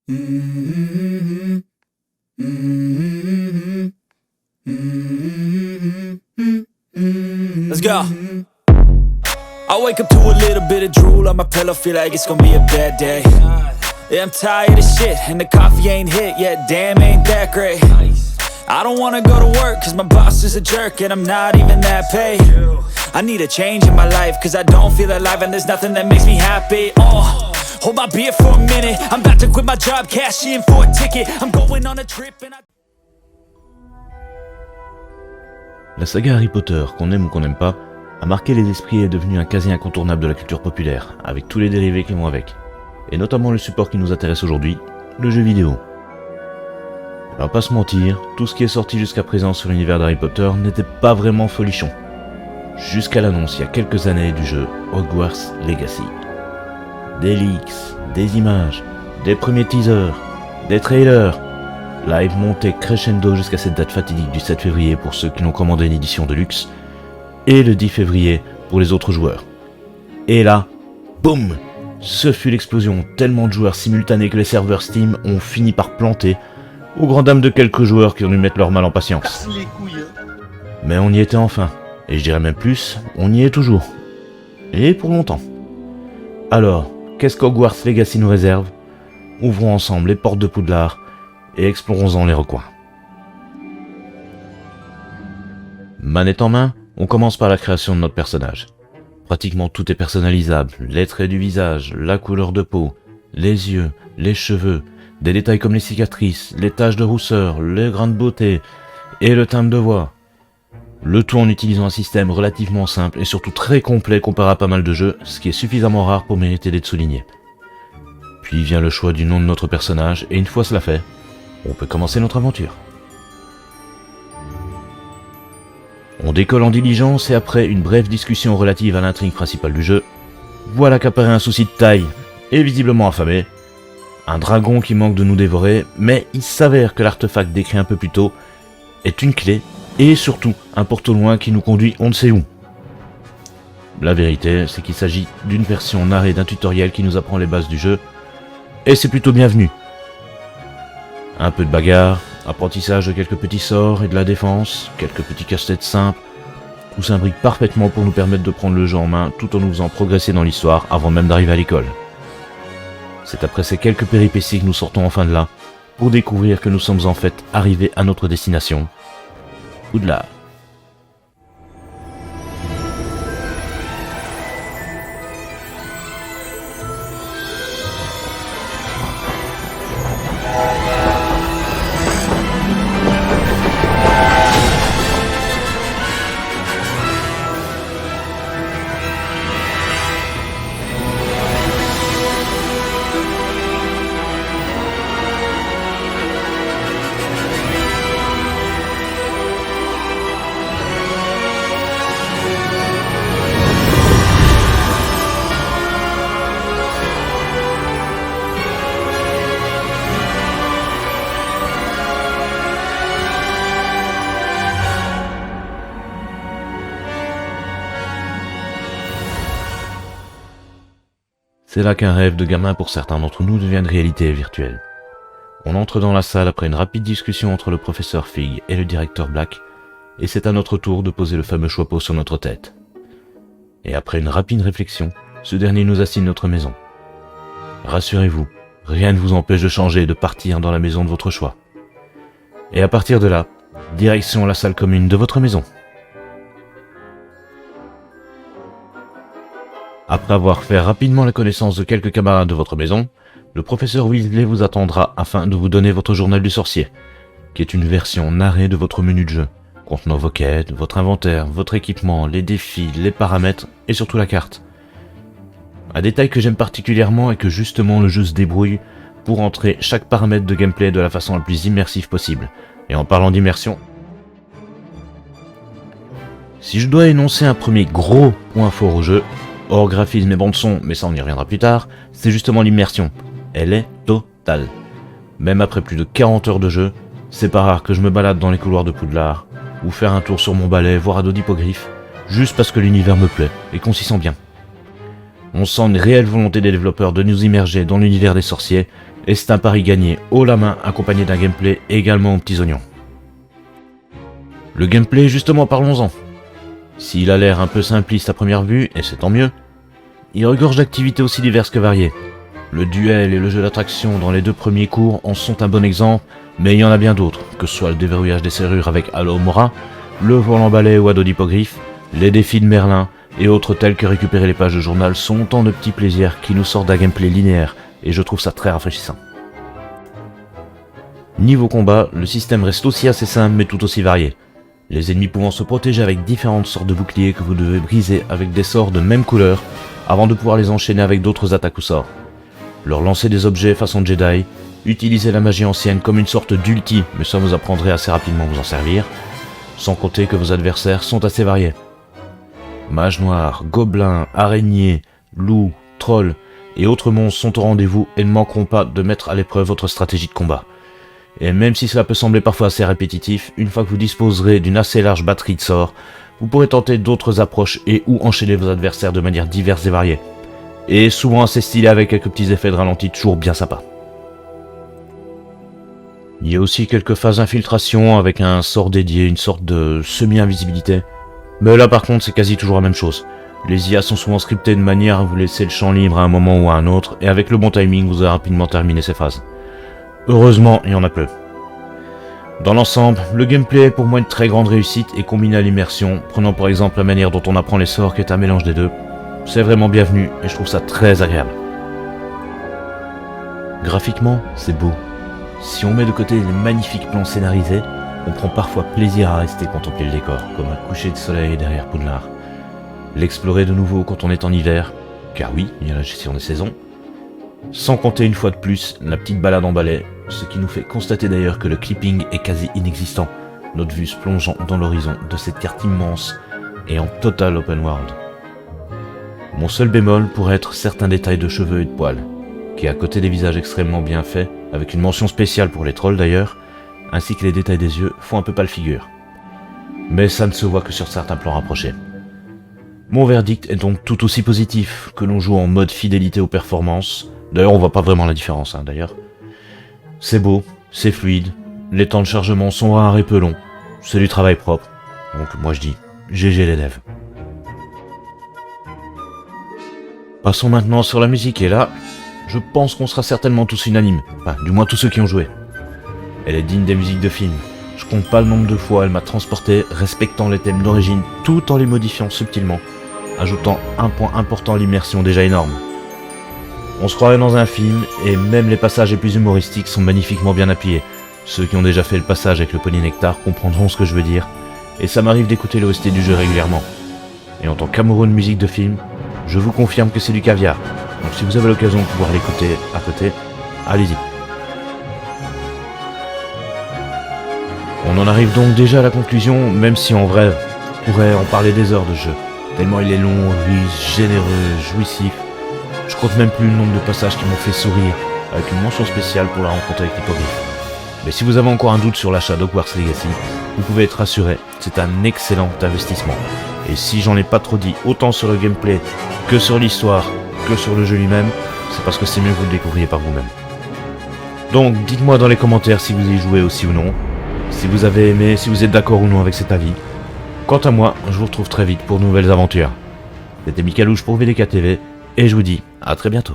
Mm-hmm. Mm-hmm. Mm-hmm. Let's go. I wake up to a little bit of drool on my pillow, feel like it's gonna be a bad day. Yeah, I'm tired of shit, and the coffee ain't hit yet, damn, ain't that great. I don't wanna go to work, cause my boss is a jerk, and I'm not even that paid. I need a change in my life, cause I don't feel alive, and there's nothing that makes me happy. Hold my beer for a minute, I'm about to quit my job, cash in for a ticket. I'm going on a trip and I... La saga Harry Potter, qu'on aime ou qu'on n'aime pas, a marqué les esprits et est devenue un quasi incontournable de la culture populaire, avec tous les dérivés qui vont avec, et notamment le support qui nous intéresse aujourd'hui, le jeu vidéo. On va pas se mentir, tout ce qui est sorti jusqu'à présent sur l'univers d'Harry Potter n'était pas vraiment folichon, jusqu'à l'annonce il y a quelques années du jeu Hogwarts Legacy. Des leaks, des images, des premiers teasers, des trailers, live monté crescendo jusqu'à cette date fatidique du 7 février pour ceux qui l'ont commandé une édition de luxe, et le 10 février pour les autres joueurs. Et là, boum, ce fut l'explosion, tellement de joueurs simultanés que les serveurs Steam ont fini par planter, aux grand dames de quelques joueurs qui ont dû mettre leur mal en patience. Mais on y était enfin, et je dirais même plus, on y est toujours. Et pour longtemps. Alors, qu'est-ce qu'Hogwarts Legacy nous réserve ? Ouvrons ensemble les portes de Poudlard et explorons-en les recoins. Manette en main, on commence par la création de notre personnage. Pratiquement tout est personnalisable, les traits du visage, la couleur de peau, les yeux, les cheveux, des détails comme les cicatrices, les taches de rousseur, les grains de beauté et le timbre de voix. Le tout en utilisant un système relativement simple et surtout très complet comparé à pas mal de jeux, ce qui est suffisamment rare pour mériter d'être souligné. Puis vient le choix du nom de notre personnage et une fois cela fait, on peut commencer notre aventure. On décolle en diligence et après une brève discussion relative à l'intrigue principale du jeu, voilà qu'apparaît un souci de taille, et visiblement affamé, un dragon qui manque de nous dévorer, mais il s'avère que l'artefact décrit un peu plus tôt est une clé, et surtout un porte-au-loin qui nous conduit on ne sait où. La vérité, c'est qu'il s'agit d'une version narrée d'un tutoriel qui nous apprend les bases du jeu, et c'est plutôt bienvenu. Un peu de bagarre, apprentissage de quelques petits sorts et de la défense, quelques petits casse-têtes simples, tout s'imbrique parfaitement pour nous permettre de prendre le jeu en main tout en nous faisant progresser dans l'histoire avant même d'arriver à l'école. C'est après ces quelques péripéties que nous sortons enfin de là, pour découvrir que nous sommes en fait arrivés à notre destination, Poudlard. C'est là qu'un rêve de gamin pour certains d'entre nous devient une réalité virtuelle. On entre dans la salle après une rapide discussion entre le professeur Fig et le directeur Black, et c'est à notre tour de poser le fameux chapeau sur notre tête. Et après une rapide réflexion, ce dernier nous assigne notre maison. Rassurez-vous, rien ne vous empêche de changer et de partir dans la maison de votre choix. Et à partir de là, direction la salle commune de votre maison. Après avoir fait rapidement la connaissance de quelques camarades de votre maison, le professeur Weasley vous attendra afin de vous donner votre journal du sorcier, qui est une version narrée de votre menu de jeu, contenant vos quêtes, votre inventaire, votre équipement, les défis, les paramètres et surtout la carte. Un détail que j'aime particulièrement est que justement le jeu se débrouille pour entrer chaque paramètre de gameplay de la façon la plus immersive possible. Et en parlant d'immersion, si je dois énoncer un premier gros point fort au jeu, hors graphisme et bande-son, mais ça on y reviendra plus tard, c'est justement l'immersion. Elle est totale. Même après plus de 40 heures de jeu, c'est pas rare que je me balade dans les couloirs de Poudlard, ou faire un tour sur mon balai, voir à dos d'hippogriffe, juste parce que l'univers me plaît et qu'on s'y sent bien. On sent une réelle volonté des développeurs de nous immerger dans l'univers des sorciers, et c'est un pari gagné haut la main accompagné d'un gameplay également aux petits oignons. Le gameplay, justement, parlons-en. S'il a l'air un peu simpliste à première vue, et c'est tant mieux, il regorge d'activités aussi diverses que variées. Le duel et le jeu d'attraction dans les 2 premiers cours en sont un bon exemple, mais il y en a bien d'autres, que ce soit le déverrouillage des serrures avec Alomora, le vol en balai ou ado d'hippogriffe, les défis de Merlin, et autres tels que récupérer les pages de journal sont autant de petits plaisirs qui nous sortent d'un gameplay linéaire, et je trouve ça très rafraîchissant. Niveau combat, le système reste aussi assez simple mais tout aussi varié. Les ennemis pouvant se protéger avec différentes sortes de boucliers que vous devez briser avec des sorts de même couleur, avant de pouvoir les enchaîner avec d'autres attaques ou sorts. Leur lancer des objets façon Jedi, utiliser la magie ancienne comme une sorte d'ulti, mais ça vous apprendrez assez rapidement à vous en servir, sans compter que vos adversaires sont assez variés. Mages noirs, gobelins, araignées, loups, trolls et autres monstres sont au rendez-vous et ne manqueront pas de mettre à l'épreuve votre stratégie de combat. Et même si cela peut sembler parfois assez répétitif, une fois que vous disposerez d'une assez large batterie de sorts, vous pourrez tenter d'autres approches et ou enchaîner vos adversaires de manière diverse et variée. Et souvent assez stylé avec quelques petits effets de ralenti toujours bien sympas. Il y a aussi quelques phases d'infiltration avec un sort dédié, une sorte de semi-invisibilité. Mais là par contre c'est quasi toujours la même chose. Les IA sont souvent scriptées de manière à vous laisser le champ libre à un moment ou à un autre, et avec le bon timing vous allez rapidement terminer ces phases. Heureusement, il y en a peu. Dans l'ensemble, le gameplay est pour moi une très grande réussite et combiné à l'immersion, prenant par exemple la manière dont on apprend les sorts qui est un mélange des deux. C'est vraiment bienvenu et je trouve ça très agréable. Graphiquement, c'est beau. Si on met de côté les magnifiques plans scénarisés, on prend parfois plaisir à rester contempler le décor, comme un coucher de soleil derrière Poudlard. L'explorer de nouveau quand on est en hiver, car oui, il y a la gestion des saisons. Sans compter une fois de plus la petite balade en balai, ce qui nous fait constater d'ailleurs que le clipping est quasi inexistant, notre vue se plongeant dans l'horizon de cette carte immense et en total open world. Mon seul bémol pourrait être certains détails de cheveux et de poils, qui à côté des visages extrêmement bien faits, avec une mention spéciale pour les trolls d'ailleurs, ainsi que les détails des yeux, font un peu pâle figure. Mais ça ne se voit que sur certains plans rapprochés. Mon verdict est donc tout aussi positif, que l'on joue en mode fidélité aux performances. D'ailleurs on voit pas vraiment la différence d'ailleurs. C'est beau, c'est fluide, les temps de chargement sont rares et peu longs, c'est du travail propre. Donc moi je dis GG les devs. Passons maintenant sur la musique et là, je pense qu'on sera certainement tous unanimes, enfin du moins tous ceux qui ont joué. Elle est digne des musiques de films. Je compte pas le nombre de fois elle m'a transporté, respectant les thèmes d'origine tout en les modifiant subtilement, ajoutant un point important à l'immersion déjà énorme. On se croirait dans un film, et même les passages les plus humoristiques sont magnifiquement bien appuyés. Ceux qui ont déjà fait le passage avec le Pony Nectar comprendront ce que je veux dire, et ça m'arrive d'écouter l'OST du jeu régulièrement. Et en tant qu'amoureux de musique de film, je vous confirme que c'est du caviar. Donc si vous avez l'occasion de pouvoir l'écouter à côté, allez-y. On en arrive donc déjà à la conclusion, même si en vrai, on pourrait en parler des heures de jeu. Tellement il est long, riche, généreux, jouissif. Je compte même plus le nombre de passages qui m'ont fait sourire, avec une mention spéciale pour la rencontre avec l'hippogriffe. Mais si vous avez encore un doute sur l'achat d'Hogwarts Legacy, vous pouvez être rassuré, c'est un excellent investissement. Et si j'en ai pas trop dit autant sur le gameplay, que sur l'histoire, que sur le jeu lui-même, c'est parce que c'est mieux que vous le découvriez par vous-même. Donc dites-moi dans les commentaires si vous y jouez aussi ou non, si vous avez aimé, si vous êtes d'accord ou non avec cet avis. Quant à moi, je vous retrouve très vite pour de nouvelles aventures. C'était Micalouche pour VDK TV, et je vous dis à très bientôt.